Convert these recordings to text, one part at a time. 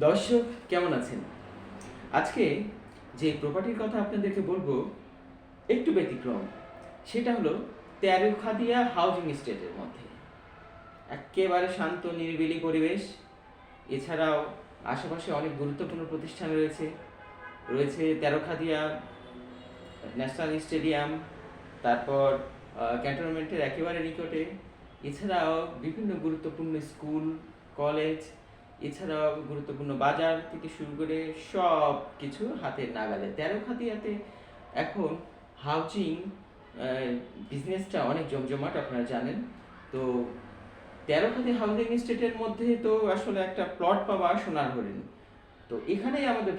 দর্শক কেমন আছেন? আজকে যে প্রপার্টির কথা আপনাদেরকে বলবো একটু ব্যতিক্রম। সেটা হলো তেরখাদিয়া হাউজিং এস্টেটের মধ্যে। এক্কেবারে শান্ত নিরিবিলি পরিবেশ। এছাড়াও আশেপাশে অনেক গুরুত্বপূর্ণ প্রতিষ্ঠান রয়েছে। রয়েছে তেরখাদিয়া ন্যাশনাল স্টেডিয়াম, তারপর ক্যান্টনমেন্টের একেবারে নিকটে। এছাড়াও বিভিন্ন গুরুত্বপূর্ণ স্কুল, কলেজ, এছাড়াও গুরুত্বপূর্ণ বাজার থেকে শুরু করে সব কিছু হাতের নাগালে। তেরখাদিয়াতে এখন হাউজিং বিজনেসটা অনেক জমজমাট, আপনারা জানেন। তো তেরখাদিয়া হাউজিং এস্টেটের মধ্যে তো আসলে একটা প্লট পাওয়া সোনার হরিণ। তো এখানেই আমাদের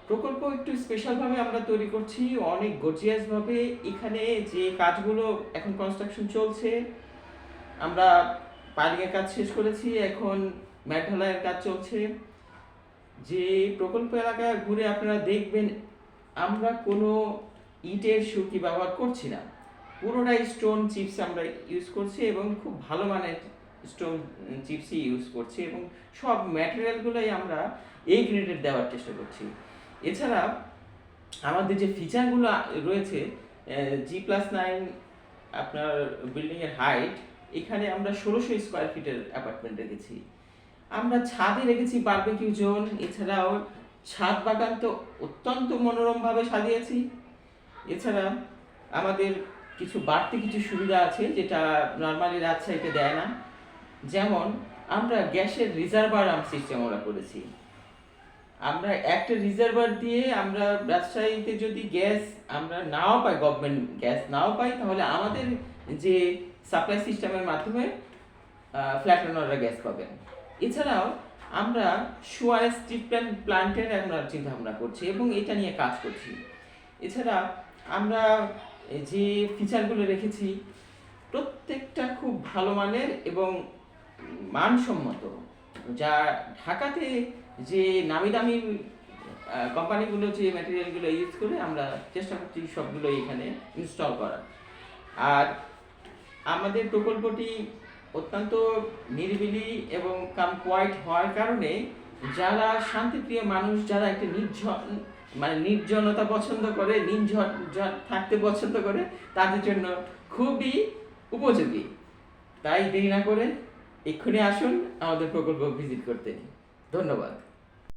প্রকল্প একটু স্পেশালভাবে আমরা তৈরি করছি, অনেক গর্জিয়াসভাবে। এখানে যে কাজগুলো এখন কনস্ট্রাকশন চলছে, আমরা পাইলিংয়ের কাজ শেষ করেছি, এখন ম্যাট ঢালাইয়ের কাজ চলছে। যে প্রকল্প এলাকায় ঘুরে আপনারা দেখবেন আমরা কোনো ইটের সুরকি ব্যবহার করছি না, পুরোটাই স্টোন চিপস আমরা ইউজ করছি এবং খুব ভালো মানের স্টোন চিপসই ইউজ করছি এবং সব ম্যাটেরিয়ালগুলোই আমরা এই গ্রেডের দেওয়ার চেষ্টা করছি। এছাড়া আমাদের যে ফিচারগুলো রয়েছে, G+9 আপনার বিল্ডিংয়ের হাইট, এখানে আমরা 1600 স্কোয়ার ফিটের অ্যাপার্টমেন্ট রেখেছি। আমরা ছাদে রেখেছি বারবিকিউ জোন। এছাড়াও ছাদ বাগান তো অত্যন্ত মনোরমভাবে সাজিয়েছি। এছাড়া আমাদের বাড়তি কিছু সুবিধা আছে যেটা নর্মালি রাজশাহীতে দেয় না। যেমন আমরা গ্যাসের রিজার্ভার সিস্টেম আমরা করেছি। আমরা একটা রিজার্ভার দিয়ে আমরা রাজশাহীতে যদি গ্যাস আমরা নাও পাই, গভর্নমেন্ট গ্যাস নাও পাই, তাহলে আমাদের যে সাপ্লাই সিস্টেমের মাধ্যমে ফ্ল্যাট ওনাররা গ্যাস পাবেন। এছাড়াও আমরা সুয়ারেজ ট্রিটমেন্ট প্ল্যান্টের আমরা চিন্তা ভাবনা করছি এবং এটা নিয়ে কাজ করছি। এছাড়া আমরা যে ফিচারগুলো রেখেছি প্রত্যেকটা খুব ভালো মানের এবং মানসম্মত, যা ঢাকাতে যে নামি দামি কোম্পানিগুলো যে ম্যাটেরিয়ালগুলো ইউজ করে আমরা চেষ্টা করছি সবগুলো এখানে ইনস্টল করার। আর আমাদের প্রকল্পটি অত্যন্ত নিরিবিলি এবং কোয়াইট হওয়ার কারণে যারা শান্তিপ্রিয় মানুষ, যারা একটা নির্জনতা পছন্দ করে, নির্ঝর থাকতে পছন্দ করে, তাদের জন্য খুবই উপযোগী। তাই দেরি না করে এক্ষুনি আসুন আমাদের প্রকল্প ভিজিট করতে। ধন্যবাদ।